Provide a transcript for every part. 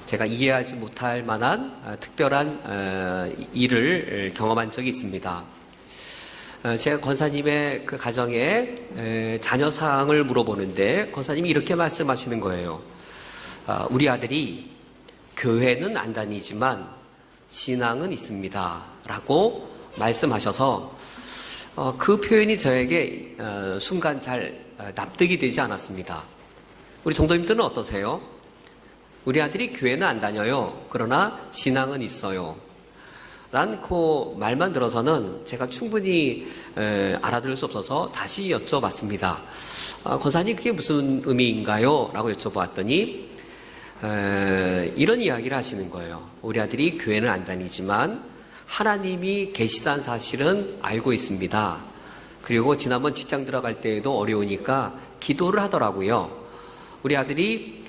제가 이해하지 못할 만한 특별한 일을 경험한 적이 있습니다. 제가 권사님의 그 가정에 자녀 사항을 물어보는데 권사님이 이렇게 말씀하시는 거예요. 우리 아들이 교회는 안 다니지만 신앙은 있습니다 라고 말씀하셔서 그 표현이 저에게 순간 잘 납득이 되지 않았습니다. 우리 성도님들은 어떠세요? 우리 아들이 교회는 안 다녀요. 그러나 신앙은 있어요. 란 그 말만 들어서는 제가 충분히 알아들을 수 없어서 다시 여쭤봤습니다. 권사님 그게 무슨 의미인가요? 라고 여쭤보았더니 이런 이야기를 하시는 거예요. 우리 아들이 교회는 안 다니지만 하나님이 계시다는 사실은 알고 있습니다. 그리고 지난번 직장 들어갈 때에도 어려우니까 기도를 하더라고요. 우리 아들이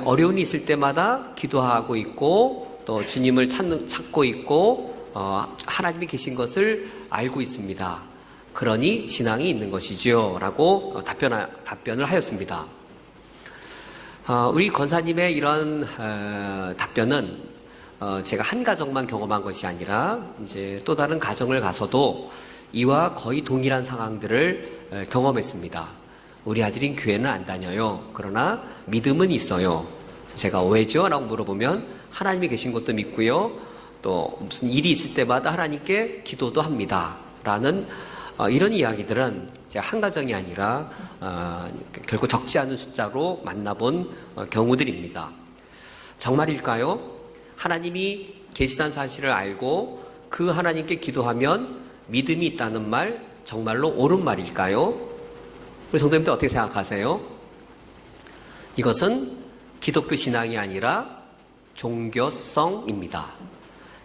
어려움이 있을 때마다 기도하고 있고 또 주님을 찾고 있고 하나님이 계신 것을 알고 있습니다. 그러니 신앙이 있는 것이지요 라고 답변을 하였습니다. 우리 권사님의 이런 답변은 제가 한 가정만 경험한 것이 아니라 이제 또 다른 가정을 가서도 이와 거의 동일한 상황들을 경험했습니다. 우리 아들이 교회는 안 다녀요. 그러나 믿음은 있어요. 제가 왜죠? 라고 물어보면 하나님이 계신 것도 믿고요. 또 무슨 일이 있을 때마다 하나님께 기도도 합니다. 라는 이런 이야기들은 제가 한 가정이 아니라 결국 적지 않은 숫자로 만나본 경우들입니다. 정말일까요? 하나님이 계시다는 사실을 알고 그 하나님께 기도하면 믿음이 있다는 말 정말로 옳은 말일까요? 우리 성도님들 어떻게 생각하세요? 이것은 기독교 신앙이 아니라 종교성입니다.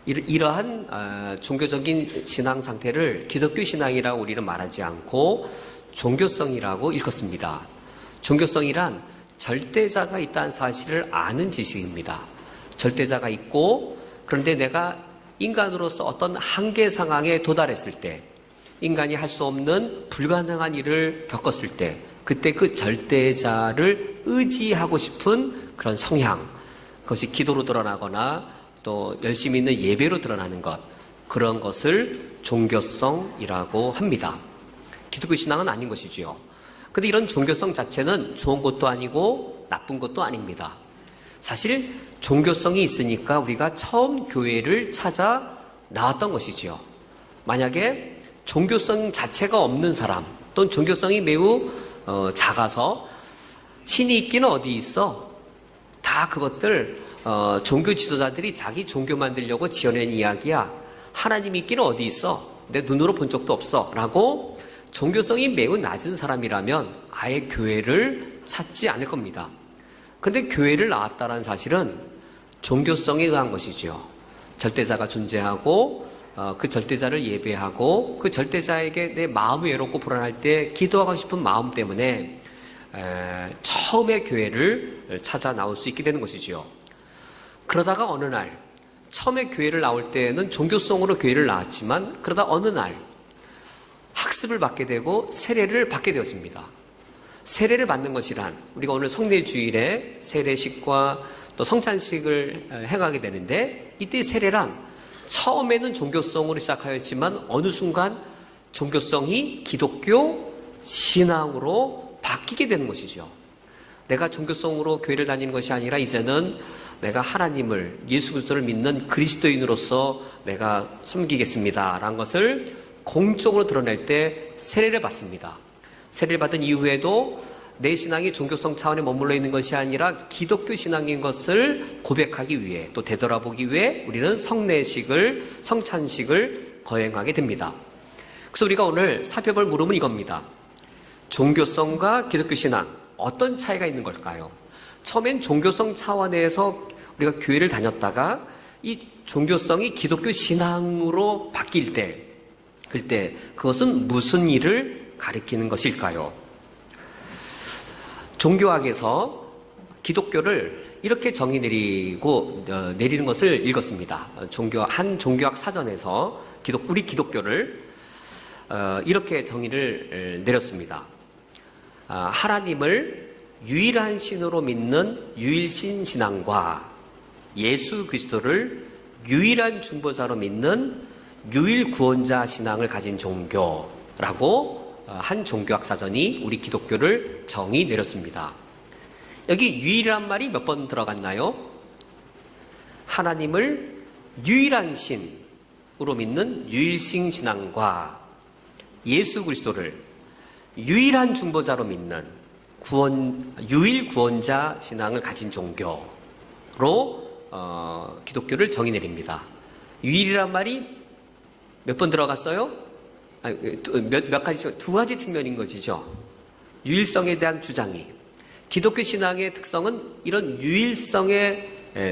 이러한 종교적인 신앙 상태를 기독교 신앙이라고 우리는 말하지 않고 종교성이라고 일컫습니다. 종교성이란 절대자가 있다는 사실을 아는 지식입니다. 절대자가 있고 그런데 내가 인간으로서 어떤 한계 상황에 도달했을 때 인간이 할 수 없는 불가능한 일을 겪었을 때 그때 그 절대자를 의지하고 싶은 그런 성향, 그것이 기도로 드러나거나 또 열심히 있는 예배로 드러나는 것, 그런 것을 종교성이라고 합니다. 기독교 신앙은 아닌 것이지요. 그런데 이런 종교성 자체는 좋은 것도 아니고 나쁜 것도 아닙니다. 사실 종교성이 있으니까 우리가 처음 교회를 찾아 나왔던 것이지요. 만약에 종교성 자체가 없는 사람 또는 종교성이 매우 작아서 신이 있기는 어디 있어? 다 그것들 종교 지도자들이 자기 종교 만들려고 지어낸 이야기야. 하나님이 있기는 어디 있어? 내 눈으로 본 적도 없어. 라고 종교성이 매우 낮은 사람이라면 아예 교회를 찾지 않을 겁니다. 근데 교회를 나왔다는 사실은 종교성에 의한 것이죠. 절대자가 존재하고 그 절대자를 예배하고 그 절대자에게 내 마음이 외롭고 불안할 때 기도하고 싶은 마음 때문에 처음에 교회를 찾아 나올 수 있게 되는 것이지요. 그러다가 어느 날 처음에 교회를 나올 때는 종교성으로 교회를 나왔지만 그러다 어느 날 학습을 받게 되고 세례를 받게 되었습니다. 세례를 받는 것이란 우리가 오늘 성례주일에 세례식과 또 성찬식을 행하게 되는데 이때 세례란 처음에는 종교성으로 시작하였지만 어느 순간 종교성이 기독교 신앙으로 바뀌게 되는 것이죠. 내가 종교성으로 교회를 다니는 것이 아니라 이제는 내가 하나님을 예수 그리스도를 믿는 그리스도인으로서 내가 섬기겠습니다 라는 것을 공적으로 드러낼 때 세례를 받습니다. 세례를 받은 이후에도 내 신앙이 종교성 차원에 머물러 있는 것이 아니라 기독교 신앙인 것을 고백하기 위해 또 되돌아보기 위해 우리는 성찬식을 거행하게 됩니다. 그래서 우리가 오늘 살펴볼 물음은 이겁니다. 종교성과 기독교 신앙 어떤 차이가 있는 걸까요? 처음엔 종교성 차원에서 우리가 교회를 다녔다가 이 종교성이 기독교 신앙으로 바뀔 때 그때 그것은 무슨 일을 가리키는 것일까요? 종교학에서 기독교를 이렇게 정의 내리는 것을 읽었습니다. 한 종교학 사전에서 우리 기독교를 이렇게 정의를 내렸습니다. 하나님을 유일한 신으로 믿는 유일신 신앙과 예수 그리스도를 유일한 중보자로 믿는 유일 구원자 신앙을 가진 종교라고 한 종교학사전이 우리 기독교를 정의 내렸습니다. 여기 유일이란 말이 몇 번 들어갔나요? 하나님을 유일한 신으로 믿는 유일신 신앙과 예수 그리스도를 유일한 중보자로 믿는 유일 구원자 신앙을 가진 종교로 기독교를 정의 내립니다. 유일이란 말이 몇 번 들어갔어요? 몇 가지, 두 가지 측면인 것이죠. 유일성에 대한 주장이. 기독교 신앙의 특성은 이런 유일성의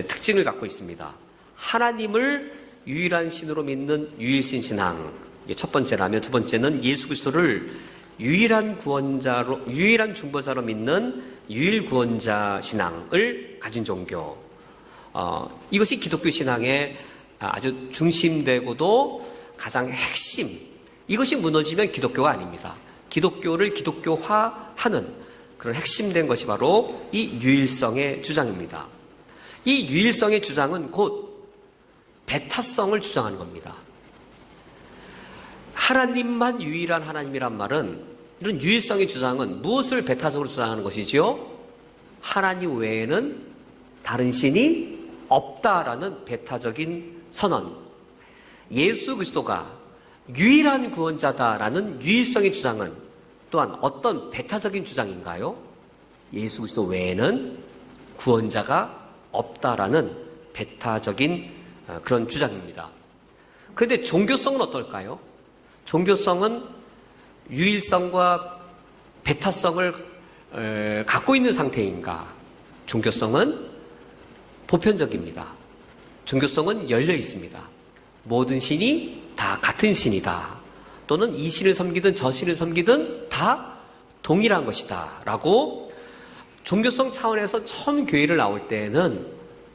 특징을 갖고 있습니다. 하나님을 유일한 신으로 믿는 유일신 신앙. 이게 첫 번째라면, 두 번째는 예수 그리스도를 유일한 구원자로, 유일한 중보자로 믿는 유일 구원자 신앙을 가진 종교. 이것이 기독교 신앙의 아주 중심되고도 가장 핵심. 이것이 무너지면 기독교가 아닙니다. 기독교를 기독교화하는 그런 핵심된 것이 바로 이 유일성의 주장입니다. 이 유일성의 주장은 곧 배타성을 주장하는 겁니다. 하나님만 유일한 하나님이란 말은, 이런 유일성의 주장은 무엇을 배타적으로 주장하는 것이지요? 하나님 외에는 다른 신이 없다라는 배타적인 선언. 예수 그리스도가 유일한 구원자다라는 유일성의 주장은 또한 어떤 배타적인 주장인가요? 예수 그리스도 외에는 구원자가 없다라는 배타적인 그런 주장입니다. 그런데 종교성은 어떨까요? 종교성은 유일성과 배타성을 갖고 있는 상태인가? 종교성은 보편적입니다. 종교성은 열려 있습니다. 모든 신이 다 같은 신이다. 또는 이 신을 섬기든 저 신을 섬기든 다 동일한 것이다. 라고 종교성 차원에서 처음 교회를 나올 때는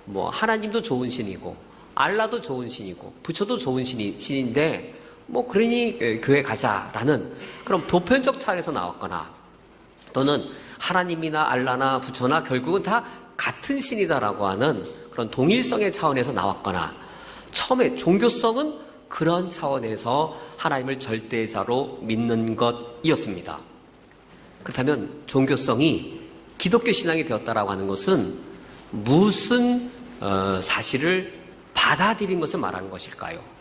뭐 하나님도 좋은 신이고 알라도 좋은 신이고 부처도 좋은 신인데 뭐 그러니 교회 가자라는 그런 보편적 차원에서 나왔거나, 또는 하나님이나 알라나 부처나 결국은 다 같은 신이다라고 하는 그런 동일성의 차원에서 나왔거나, 처음에 종교성은 그런 차원에서 하나님을 절대자로 믿는 것이었습니다. 그렇다면 종교성이 기독교 신앙이 되었다라고 하는 것은 무슨 사실을 받아들인 것을 말하는 것일까요?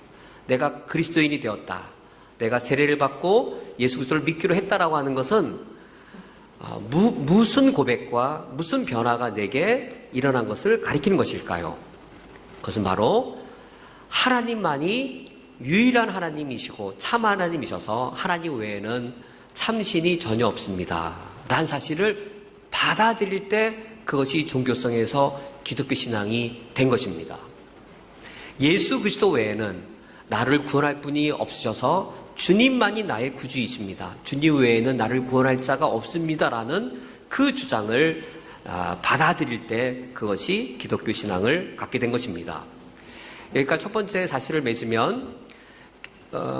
내가 그리스도인이 되었다, 내가 세례를 받고 예수 그리스도를 믿기로 했다라고 하는 것은 무슨 고백과 무슨 변화가 내게 일어난 것을 가리키는 것일까요? 그것은 바로 하나님만이 유일한 하나님이시고 참 하나님이셔서 하나님 외에는 참신이 전혀 없습니다 라는 사실을 받아들일 때 그것이 종교성에서 기독교 신앙이 된 것입니다. 예수 그리스도 외에는 나를 구원할 분이 없으셔서 주님만이 나의 구주이십니다, 주님 외에는 나를 구원할 자가 없습니다라는 그 주장을 받아들일 때 그것이 기독교 신앙을 갖게 된 것입니다. 여기까지 첫 번째 사실을 맺으면,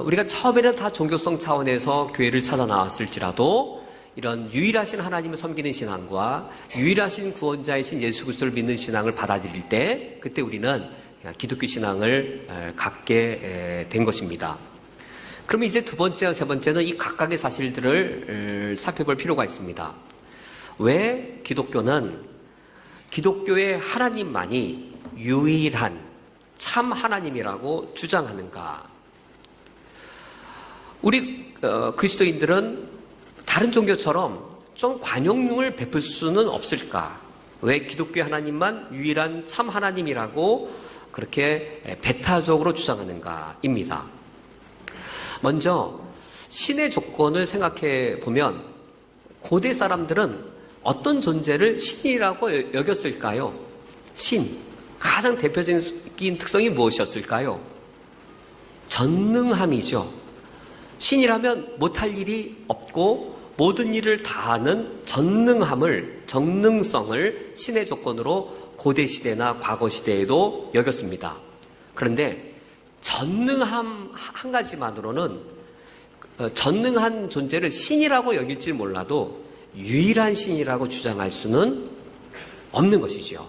우리가 처음에는 다 종교성 차원에서 교회를 찾아 나왔을지라도 이런 유일하신 하나님을 섬기는 신앙과 유일하신 구원자이신 예수 그리스도를 믿는 신앙을 받아들일 때 그때 우리는 기독교 신앙을 갖게 된 것입니다. 그러면 이제 두 번째와 세 번째는 이 각각의 사실들을 살펴볼 필요가 있습니다. 왜 기독교의 하나님만이 유일한 참 하나님이라고 주장하는가? 우리 그리스도인들은 다른 종교처럼 좀 관용을 베풀 수는 없을까? 왜 기독교의 하나님만 유일한 참 하나님이라고 그렇게 배타적으로 주장하는가입니다. 먼저 신의 조건을 생각해 보면 고대 사람들은 어떤 존재를 신이라고 여겼을까요? 신, 가장 대표적인 특성이 무엇이었을까요? 전능함이죠. 신이라면 못할 일이 없고 모든 일을 다 하는 전능성을 신의 조건으로 고대 시대나 과거 시대에도 여겼습니다. 그런데 전능함 한 가지만으로는 전능한 존재를 신이라고 여길지 몰라도 유일한 신이라고 주장할 수는 없는 것이죠.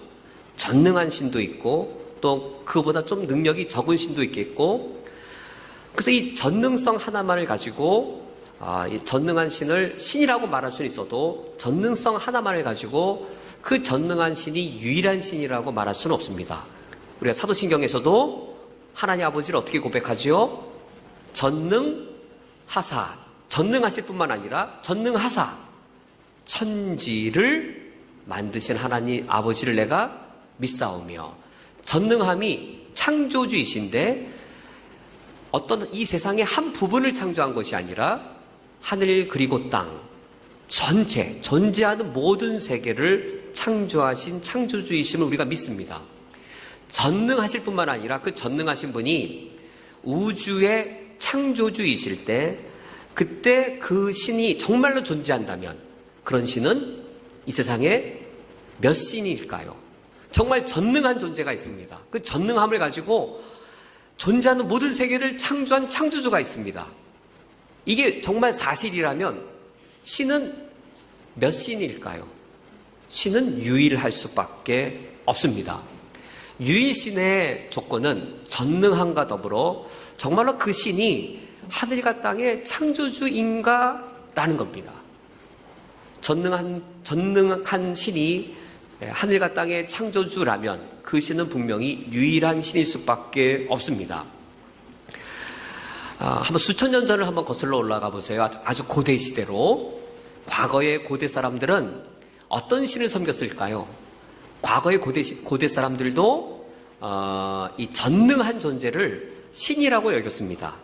전능한 신도 있고 또 그보다 좀 능력이 적은 신도 있겠고, 그래서 이 전능성 하나만을 가지고 이 전능한 신을 신이라고 말할 수는 있어도 전능성 하나만을 가지고 그 전능한 신이 유일한 신이라고 말할 수는 없습니다. 우리가 사도신경에서도 하나님 아버지를 어떻게 고백하지요? 전능하사, 전능하실 뿐만 아니라 전능하사, 천지를 만드신 하나님 아버지를 내가 믿사오며, 전능함이 창조주이신데 어떤 이 세상의 한 부분을 창조한 것이 아니라 하늘 그리고 땅 전체, 존재하는 모든 세계를 창조하신 창조주이심을 우리가 믿습니다. 전능하실 뿐만 아니라 그 전능하신 분이 우주의 창조주이실 때, 그때 그 신이 정말로 존재한다면 그런 신은 이 세상에 몇 신일까요? 정말 전능한 존재가 있습니다. 그 전능함을 가지고 존재하는 모든 세계를 창조한 창조주가 있습니다. 이게 정말 사실이라면 신은 몇 신일까요? 신은 유일할 수밖에 없습니다. 유일신의 조건은 전능함과 더불어 정말로 그 신이 하늘과 땅의 창조주인가라는 겁니다. 전능한 신이 하늘과 땅의 창조주라면 그 신은 분명히 유일한 신일 수밖에 없습니다. 한번 수천 년 전을 한번 거슬러 올라가 보세요. 아주 고대 시대로. 과거의 고대 사람들은 어떤 신을 섬겼을까요? 과거의 고대 사람들도 이 전능한 존재를 신이라고 여겼습니다.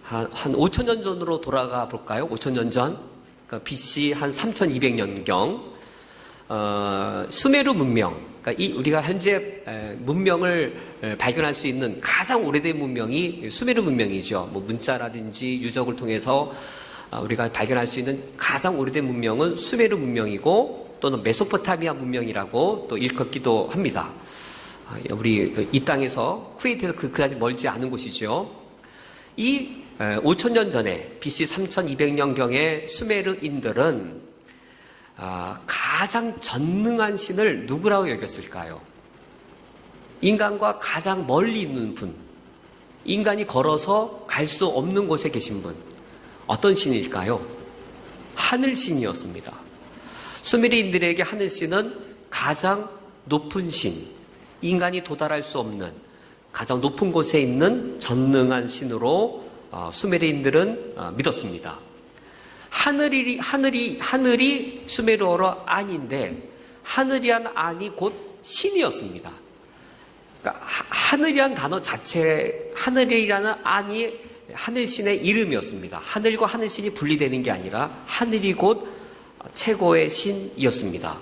한 5천 년 전으로 돌아가 볼까요? 5천 년 전, 그러니까 BC 한 3200년경 수메르 문명, 그러니까 우리가 현재 문명을 발견할 수 있는 가장 오래된 문명이 수메르 문명이죠. 뭐 문자라든지 유적을 통해서 우리가 발견할 수 있는 가장 오래된 문명은 수메르 문명이고, 또는 메소포타미아 문명이라고 또 일컫기도 합니다. 우리 이 땅에서 쿠웨이트에서 그다지 멀지 않은 곳이죠. 이 5천년 전에 BC 3200년경의 수메르인들은 가장 전능한 신을 누구라고 여겼을까요? 인간과 가장 멀리 있는 분, 인간이 걸어서 갈 수 없는 곳에 계신 분, 어떤 신일까요? 하늘신이었습니다. 수메르인들에게 하늘신은 가장 높은 신, 인간이 도달할 수 없는 가장 높은 곳에 있는 전능한 신으로 수메르인들은 믿었습니다. 하늘이 수메르어로 안인데, 하늘이란 안이 곧 신이었습니다. 그러니까 하늘이란 단어 자체, 하늘이라는 안이 하늘신의 이름이었습니다. 하늘과 하늘신이 분리되는 게 아니라 하늘이 곧 최고의 신이었습니다.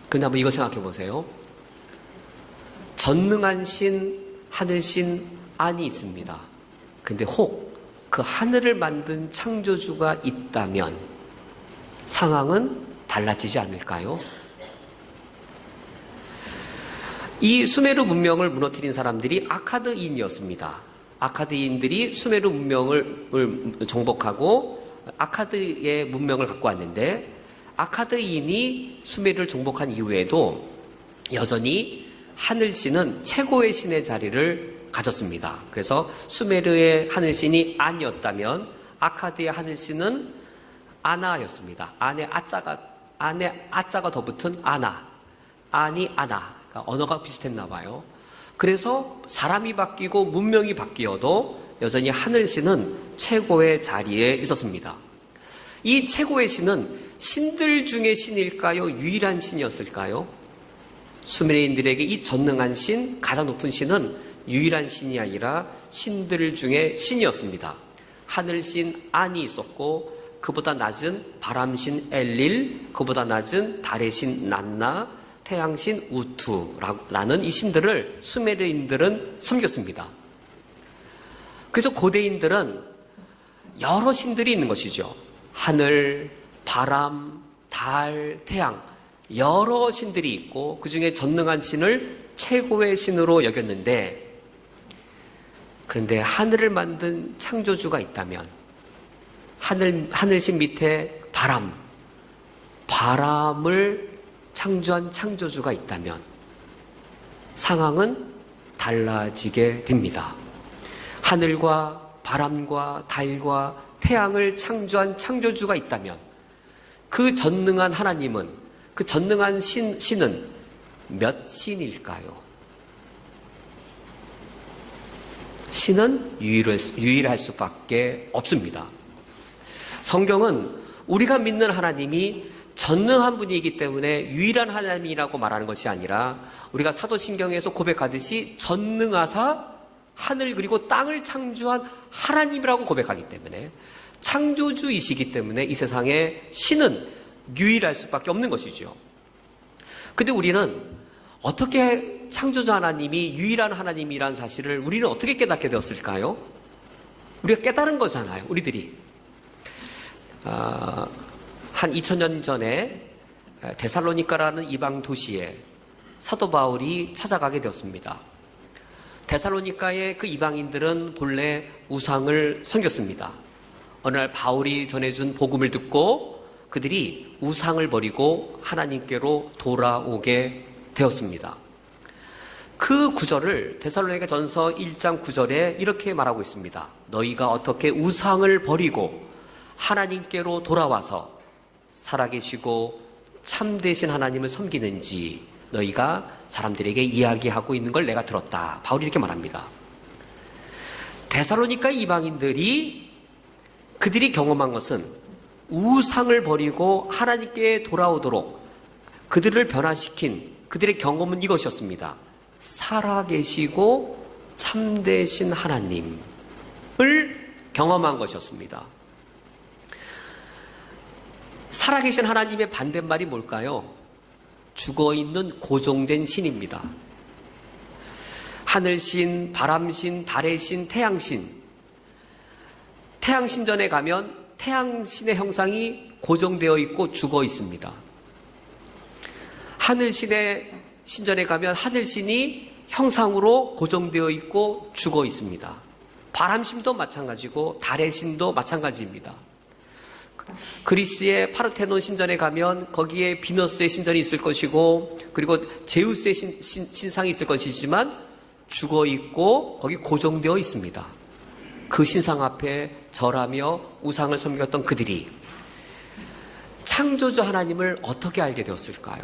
그런데 한번 이거 생각해 보세요. 전능한 신, 하늘신, 안이 있습니다. 근데 혹 그 하늘을 만든 창조주가 있다면 상황은 달라지지 않을까요? 이 수메르 문명을 무너뜨린 사람들이 아카드인이었습니다. 아카드인들이 수메르 문명을 정복하고 아카드의 문명을 갖고 왔는데, 아카드인이 수메르를 정복한 이후에도 여전히 하늘신은 최고의 신의 자리를 가졌습니다. 그래서 수메르의 하늘신이 안이었다면 아카드의 하늘신은 아나였습니다. 안에 아자가 더 붙은 아나, 안이 아나. 그러니까 언어가 비슷했나 봐요. 그래서 사람이 바뀌고 문명이 바뀌어도 여전히 하늘신은 최고의 자리에 있었습니다. 이 최고의 신은 신들 중에 신일까요? 유일한 신이었을까요? 수메르인들에게 이 전능한 신, 가장 높은 신은 유일한 신이 아니라 신들 중에 신이었습니다. 하늘신 안이 있었고, 그보다 낮은 바람신 엘릴, 그보다 낮은 달의 신 난나, 태양신 우투라는 이 신들을 수메르인들은 섬겼습니다. 그래서 고대인들은 여러 신들이 있는 것이죠. 하늘, 바람, 달, 태양, 여러 신들이 있고 그 중에 전능한 신을 최고의 신으로 여겼는데, 그런데 하늘을 만든 창조주가 있다면, 하늘신 밑에 바람을 창조한 창조주가 있다면 상황은 달라지게 됩니다. 하늘과 바람과 달과 태양을 창조한 창조주가 있다면 그 전능한 하나님은, 그 전능한 신은 몇 신일까요? 신은 유일할 수밖에 없습니다. 성경은 우리가 믿는 하나님이 전능한 분이기 때문에 유일한 하나님이라고 말하는 것이 아니라 우리가 사도신경에서 고백하듯이 전능하사 하늘 그리고 땅을 창조한 하나님이라고 고백하기 때문에, 창조주이시기 때문에 이 세상에 신은 유일할 수밖에 없는 것이죠. 근데 우리는 어떻게 창조주 하나님이 유일한 하나님이라는 사실을 우리는 어떻게 깨닫게 되었을까요? 우리가 깨달은 거잖아요, 우리들이. 한 2000년 전에 데살로니가라는 이방 도시에 사도 바울이 찾아가게 되었습니다. 데살로니가의 그 이방인들은 본래 우상을 섬겼습니다. 어느 날 바울이 전해준 복음을 듣고 그들이 우상을 버리고 하나님께로 돌아오게 되었습니다. 그 구절을 데살로니가 전서 1장 9절에 이렇게 말하고 있습니다. 너희가 어떻게 우상을 버리고 하나님께로 돌아와서 살아계시고 참되신 하나님을 섬기는지 너희가 사람들에게 이야기하고 있는 걸 내가 들었다. 바울이 이렇게 말합니다. 데살로니가 이방인들이 그들이 경험한 것은 우상을 버리고 하나님께 돌아오도록 그들을 변화시킨 그들의 경험은 이것이었습니다. 살아계시고 참되신 하나님을 경험한 것이었습니다. 살아계신 하나님의 반대말이 뭘까요? 죽어있는 고종된 신입니다. 하늘신, 바람신, 달의신, 태양신. 태양신전에 가면 태양신의 형상이 고정되어 있고 죽어 있습니다. 하늘신의 신전에 가면 하늘신이 형상으로 고정되어 있고 죽어 있습니다. 바람신도 마찬가지고 달의 신도 마찬가지입니다. 그리스의 파르테논 신전에 가면 거기에 비너스의 신전이 있을 것이고 그리고 제우스의 신상이 있을 것이지만 죽어 있고 거기 고정되어 있습니다. 그 신상 앞에 절하며 우상을 섬겼던 그들이 창조주 하나님을 어떻게 알게 되었을까요?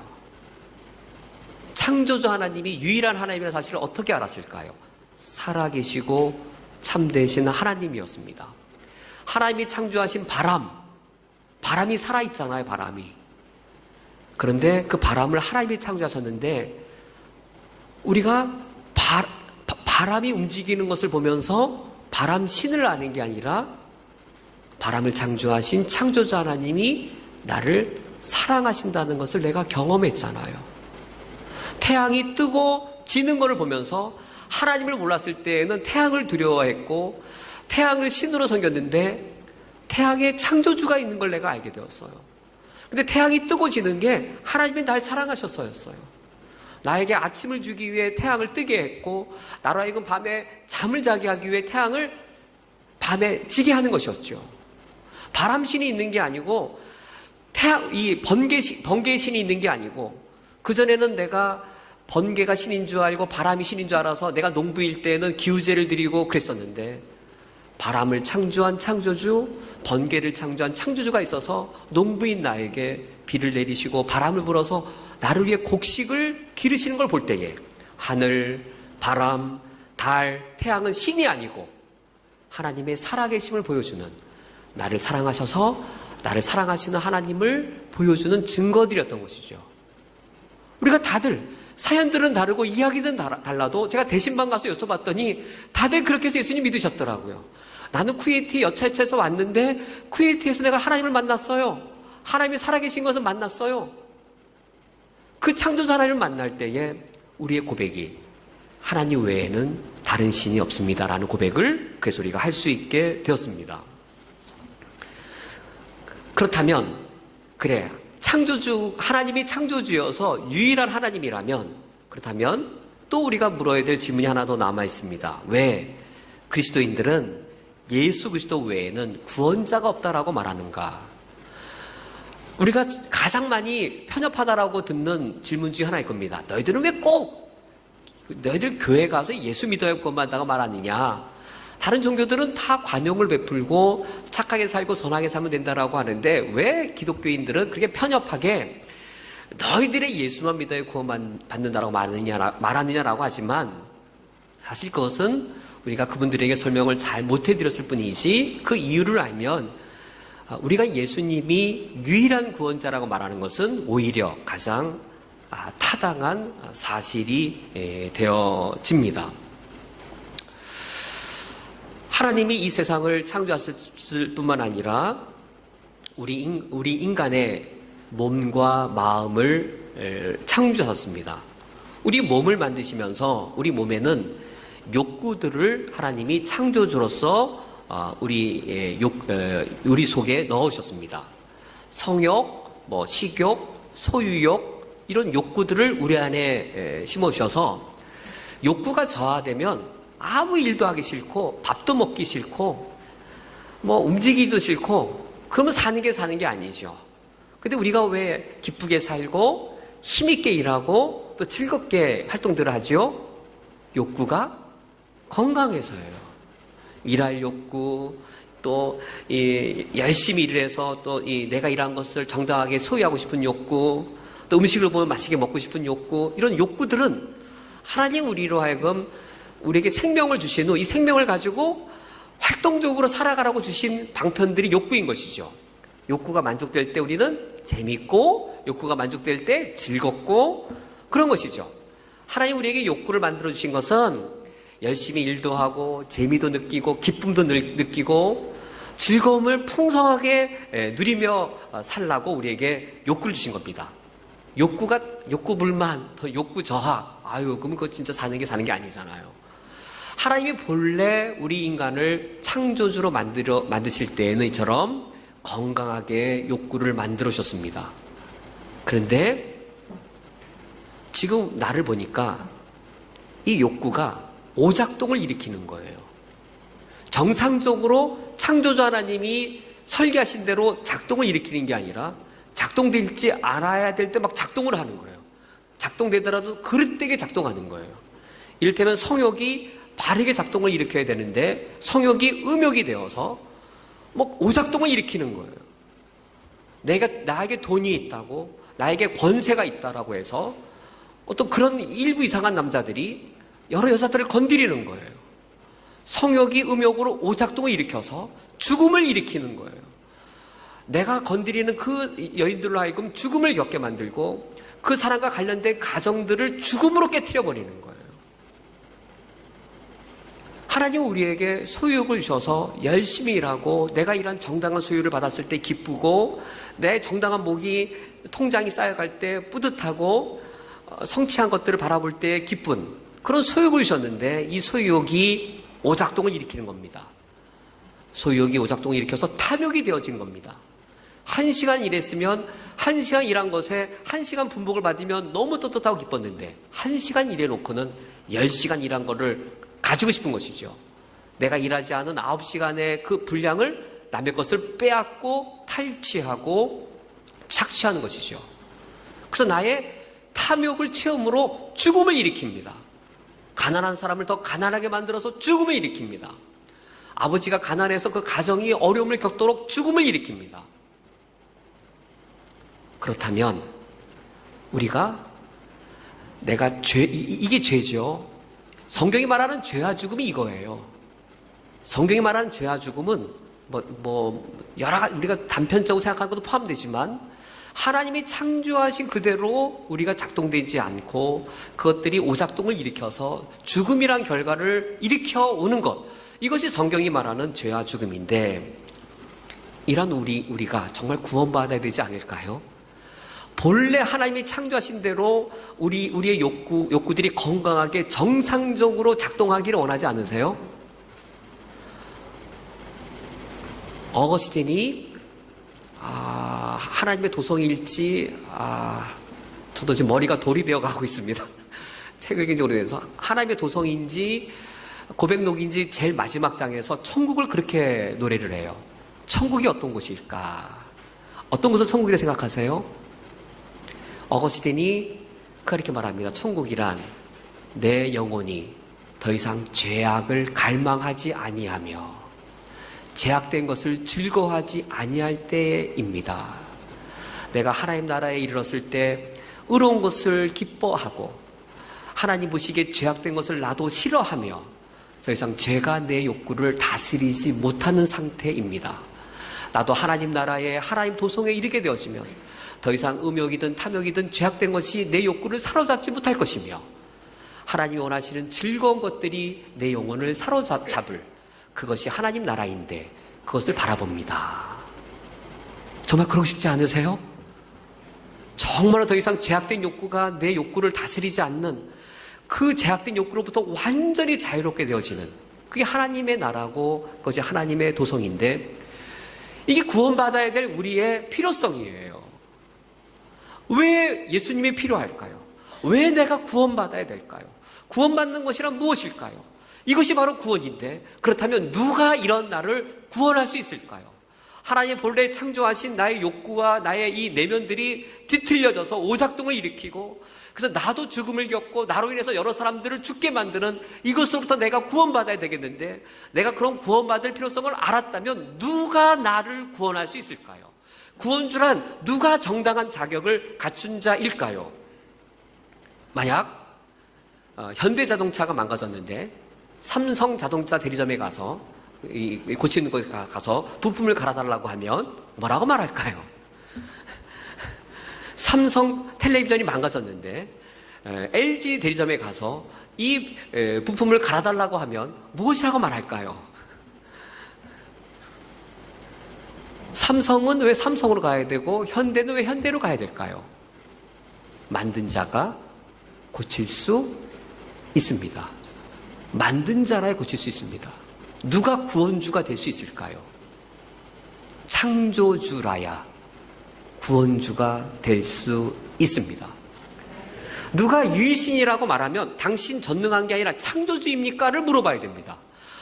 창조주 하나님이 유일한 하나님이라는 사실을 어떻게 알았을까요? 살아계시고 참되신 하나님이었습니다. 하나님이 창조하신 바람이 살아있잖아요, 바람이. 그런데 그 바람을 하나님이 창조하셨는데 우리가 바람이 움직이는 것을 보면서 바람 신을 아는 게 아니라 바람을 창조하신 창조자 하나님이 나를 사랑하신다는 것을 내가 경험했잖아요. 태양이 뜨고 지는 것을 보면서 하나님을 몰랐을 때에는 태양을 두려워했고 태양을 신으로 섬겼는데 태양의 창조주가 있는 걸 내가 알게 되었어요. 근데 태양이 뜨고 지는 게 하나님이 날 사랑하셔서였어요. 나에게 아침을 주기 위해 태양을 뜨게 했고 나로 하여금 밤에 잠을 자게 하기 위해 태양을 밤에 지게 하는 것이었죠. 바람신이 있는 게 아니고 이 번개의 신이 있는 게 아니고 그전에는 내가 번개가 신인 줄 알고 바람이 신인 줄 알아서 내가 농부일 때는 기우제를 드리고 그랬었는데 바람을 창조한 창조주, 번개를 창조한 창조주가 있어서 농부인 나에게 비를 내리시고 바람을 불어서 나를 위해 곡식을 기르시는 걸 볼 때에 하늘, 바람, 달, 태양은 신이 아니고 하나님의 살아계심을 보여주는 나를 사랑하셔서 나를 사랑하시는 하나님을 보여주는 증거들이었던 것이죠. 우리가 다들 사연들은 다르고 이야기는 달라도 제가 대신방 가서 여쭤봤더니 다들 그렇게 해서 예수님 믿으셨더라고요. 나는 쿠웨이트 여차여차해서 왔는데 쿠웨이트에서 내가 하나님을 만났어요. 하나님이 살아계신 것을 만났어요. 그 창조자 하나님을 만날 때에 우리의 고백이 하나님 외에는 다른 신이 없습니다라는 고백을 그래서 우리가 할 수 있게 되었습니다. 그렇다면 그래 하나님이 창조주여서 유일한 하나님이라면 그렇다면 또 우리가 물어야 될 질문이 하나 더 남아 있습니다. 왜 그리스도인들은 예수 그리스도 외에는 구원자가 없다라고 말하는가? 우리가 가장 많이 편협하다라고 듣는 질문 중에 하나일 겁니다. 너희들은 왜 꼭 너희들 교회 가서 예수 믿어야 구원받는다고 말하느냐? 다른 종교들은 다 관용을 베풀고 착하게 살고 선하게 살면 된다라고 하는데 왜 기독교인들은 그렇게 편협하게 너희들의 예수만 믿어야 구원받는다라고 말하느냐라고 하지만, 사실 그것은 우리가 그분들에게 설명을 잘 못해드렸을 뿐이지, 그 이유를 알면 우리가 예수님이 유일한 구원자라고 말하는 것은 오히려 가장 타당한 사실이 되어집니다. 하나님이 이 세상을 창조하셨을 뿐만 아니라 우리 인간의 몸과 마음을 창조하셨습니다. 우리 몸을 만드시면서 우리 몸에는 욕구들을 하나님이 창조주로서 우리 속에 넣으셨습니다. 성욕, 식욕, 소유욕, 이런 욕구들을 우리 안에 심어주셔서 욕구가 저하되면 아무 일도 하기 싫고 밥도 먹기 싫고 움직이기도 싫고, 그러면 사는 게 아니죠. 근데 우리가 왜 기쁘게 살고 힘있게 일하고 또 즐겁게 활동들을 하죠? 욕구가 건강해서예요. 일할 욕구, 또 열심히 일을 해서 또 내가 일한 것을 정당하게 소유하고 싶은 욕구, 또 음식을 보면 맛있게 먹고 싶은 욕구, 이런 욕구들은 하나님 우리로 하여금 우리에게 생명을 주신 후 이 생명을 가지고 활동적으로 살아가라고 주신 방편들이 욕구인 것이죠. 욕구가 만족될 때 우리는 재밌고, 욕구가 만족될 때 즐겁고, 그런 것이죠. 하나님 우리에게 욕구를 만들어 주신 것은 열심히 일도 하고 재미도 느끼고 기쁨도 느끼고 즐거움을 풍성하게 누리며 살라고 우리에게 욕구를 주신 겁니다. 욕구 불만, 더 욕구 저하, 그러면 그거 진짜 사는 게 아니잖아요. 하나님이 본래 우리 인간을 창조주로 만드실 때에는 이처럼 건강하게 욕구를 만들어 주셨습니다. 그런데 지금 나를 보니까 이 욕구가 오작동을 일으키는 거예요. 정상적으로 창조주 하나님이 설계하신 대로 작동을 일으키는 게 아니라 작동될지 알아야 될 때 막 작동을 하는 거예요. 작동되더라도 그릇되게 작동하는 거예요. 이를테면 성욕이 바르게 작동을 일으켜야 되는데 성욕이 음욕이 되어서 오작동을 일으키는 거예요. 나에게 돈이 있다고, 나에게 권세가 있다라고 해서 어떤 그런 일부 이상한 남자들이 여러 여자들을 건드리는 거예요. 성욕이 음욕으로 오작동을 일으켜서 죽음을 일으키는 거예요. 내가 건드리는 그 여인들로 하여금 죽음을 겪게 만들고 그 사람과 관련된 가정들을 죽음으로 깨트려 버리는 거예요. 하나님은 우리에게 소유욕을 주셔서 열심히 일하고 내가 일한 정당한 소유를 받았을 때 기쁘고 내 정당한 통장이 쌓여갈 때 뿌듯하고 성취한 것들을 바라볼 때 기쁜 그런 소유욕을 주셨는데, 이 소유욕이 오작동을 일으키는 겁니다. 소유욕이 오작동을 일으켜서 탐욕이 되어진 겁니다. 1시간 일했으면 1시간 일한 것에 1시간 분복을 받으면 너무 떳떳하고 기뻤는데 1시간 일해놓고는 10시간 일한 거를 가지고 싶은 것이죠. 내가 일하지 않은 9시간의 그 분량을 남의 것을 빼앗고 탈취하고 착취하는 것이죠. 그래서 나의 탐욕을 체험으로 죽음을 일으킵니다. 가난한 사람을 더 가난하게 만들어서 죽음을 일으킵니다. 아버지가 가난해서 그 가정이 어려움을 겪도록 죽음을 일으킵니다. 그렇다면 우리가 이게 죄죠. 성경이 말하는 죄와 죽음이 이거예요. 성경이 말하는 죄와 죽음은 여러 가지 우리가 단편적으로 생각하는 것도 포함되지만 하나님이 창조하신 그대로 우리가 작동되지 않고 그것들이 오작동을 일으켜서 죽음이란 결과를 일으켜 오는 것, 이것이 성경이 말하는 죄와 죽음인데, 이런 우리가 정말 구원받아야 되지 않을까요? 본래 하나님이 창조하신 대로 우리의 욕구들이 건강하게 정상적으로 작동하기를 원하지 않으세요? 어거스틴이 하나님의 도성일지, 저도 지금 머리가 돌이 되어 가고 있습니다. 책을 읽은 지 오래돼서 하나님의 도성인지 고백록인지 제일 마지막 장에서 천국을 그렇게 노래를 해요. 천국이 어떤 곳일까? 어떤 곳을 천국이라 생각하세요? 어거스틴이 그렇게 말합니다. 천국이란 내 영혼이 더 이상 죄악을 갈망하지 아니하며 제약된 것을 즐거워하지 아니할 때입니다. 내가 하나님 나라에 이르렀을 때 의로운 것을 기뻐하고 하나님 보시기에 죄악된 것을 나도 싫어하며 더 이상 죄가 내 욕구를 다스리지 못하는 상태입니다. 나도 하나님 나라에 하나님 도성에 이르게 되어지면 더 이상 음욕이든 탐욕이든 죄악된 것이 내 욕구를 사로잡지 못할 것이며 하나님이 원하시는 즐거운 것들이 내 영혼을 사로잡을 그것이 하나님 나라인데 그것을 바라봅니다. 정말 그러고 싶지 않으세요? 정말로 더 이상 제약된 욕구가 내 욕구를 다스리지 않는 그 제약된 욕구로부터 완전히 자유롭게 되어지는 그게 하나님의 나라고 그것이 하나님의 도성인데 이게 구원받아야 될 우리의 필요성이에요. 왜 예수님이 필요할까요? 왜 내가 구원받아야 될까요? 구원받는 것이란 무엇일까요? 이것이 바로 구원인데 그렇다면 누가 이런 나를 구원할 수 있을까요? 하나님 본래 창조하신 나의 욕구와 나의 이 내면들이 뒤틀려져서 오작동을 일으키고 그래서 나도 죽음을 겪고 나로 인해서 여러 사람들을 죽게 만드는 이것으로부터 내가 구원받아야 되겠는데 내가 그런 구원받을 필요성을 알았다면 누가 나를 구원할 수 있을까요? 구원주란 누가 정당한 자격을 갖춘 자일까요? 만약 현대자동차가 망가졌는데 삼성자동차 대리점에 가서 고치는 곳에 가서 부품을 갈아달라고 하면 뭐라고 말할까요? 삼성 텔레비전이 망가졌는데 LG 대리점에 가서 이 부품을 갈아달라고 하면 무엇이라고 말할까요? 삼성은 왜 삼성으로 가야 되고 현대는 왜 현대로 가야 될까요? 만든 자가 고칠 수 있습니다. 만든 자라야 고칠 수 있습니다. 누가 구원주가 될 수 있을까요? 창조주라야 구원주가 될 수 있습니다. 누가 유일신이라고 말하면 당신 전능한 게 아니라 창조주입니까?를 물어봐야 됩니다.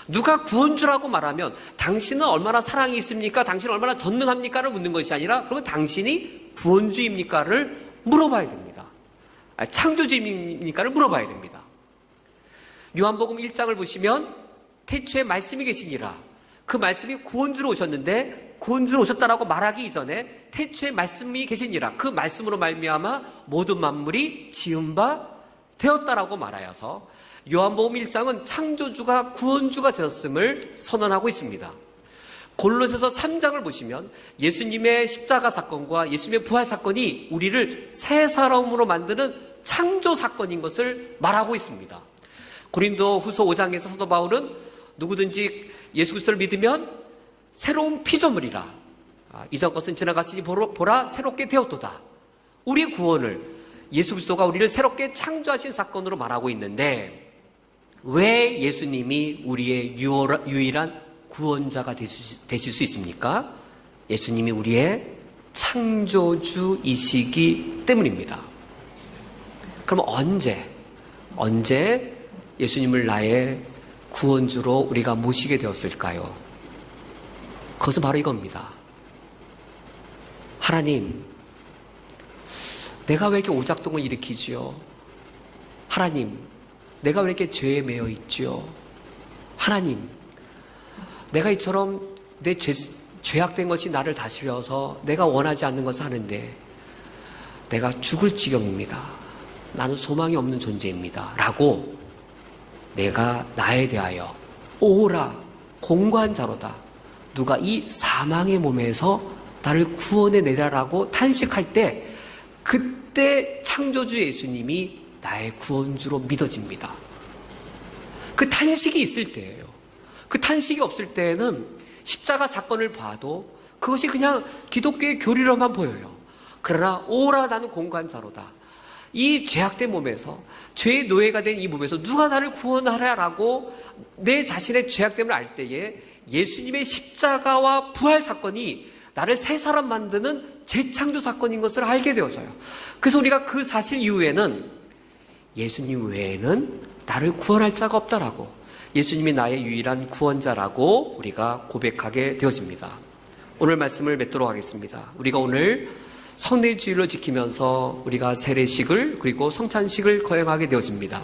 누가 구원주라고 말하면 당신은 얼마나 사랑이 있습니까? 당신은 얼마나 전능합니까?를 묻는 것이 아니라 그러면 당신이 구원주입니까?를 물어봐야 됩니다. 창조주입니까?를 물어봐야 됩니다. 요한복음 1장을 보시면 태초에 말씀이 계시니라. 그 말씀이 구원주로 오셨는데 구원주로 오셨다라고 말하기 이전에 태초에 말씀이 계시니라. 그 말씀으로 말미암아 모든 만물이 지은 바 되었다라고 말하여서 요한복음 1장은 창조주가 구원주가 되었음을 선언하고 있습니다. 골로새서 3장을 보시면 예수님의 십자가 사건과 예수님의 부활 사건이 우리를 새 사람으로 만드는 창조 사건인 것을 말하고 있습니다. 고린도 후서 5장에서 사도 바울은 누구든지 예수 그리스도를 믿으면 새로운 피조물이라. 이전 것은 지나갔으니 보라 새롭게 되었도다. 우리의 구원을 예수 그리스도가 우리를 새롭게 창조하신 사건으로 말하고 있는데 왜 예수님이 우리의 유일한 구원자가 되실 수 있습니까? 예수님이 우리의 창조주이시기 때문입니다. 그럼 언제 예수님을 나의 구원주로 우리가 모시게 되었을까요? 그것은 바로 이겁니다. 하나님, 내가 왜 이렇게 오작동을 일으키지요? 하나님, 내가 왜 이렇게 죄에 매여 있지요? 하나님, 내가 이처럼 내 죄악된 것이 나를 다스려서 내가 원하지 않는 것을 하는데 내가 죽을 지경입니다. 나는 소망이 없는 존재입니다. 라고 내가 나에 대하여 오라 공고한 자로다. 누가 이 사망의 몸에서 나를 구원해 내라라고 탄식할 때 그때 창조주 예수님이 나의 구원주로 믿어집니다. 그 탄식이 있을 때예요. 그 탄식이 없을 때에는 십자가 사건을 봐도 그것이 그냥 기독교의 교리로만 보여요. 그러나 오라 나는 공고한 자로다. 이 죄악된 몸에서 죄의 노예가 된 이 몸에서 누가 나를 구원하라라고 내 자신의 죄악됨을 알 때에 예수님의 십자가와 부활 사건이 나를 새 사람 만드는 재창조 사건인 것을 알게 되어서요. 그래서 우리가 그 사실 이후에는 예수님 외에는 나를 구원할 자가 없다라고 예수님이 나의 유일한 구원자라고 우리가 고백하게 되어집니다. 오늘 말씀을 맺도록 하겠습니다. 우리가 오늘 성례주일을 지키면서 우리가 세례식을 그리고 성찬식을 거행하게 되어집니다.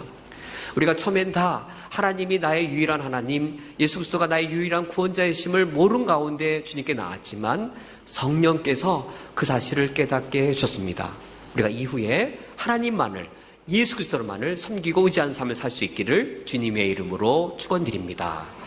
우리가 처음엔 다 하나님이 나의 유일한 하나님, 예수 그리스도가 나의 유일한 구원자이심을 모른 가운데 주님께 나왔지만 성령께서 그 사실을 깨닫게 해주셨습니다. 우리가 이후에 하나님만을, 예수 그리스도만을 섬기고 의지하는 삶을 살 수 있기를 주님의 이름으로 축원드립니다.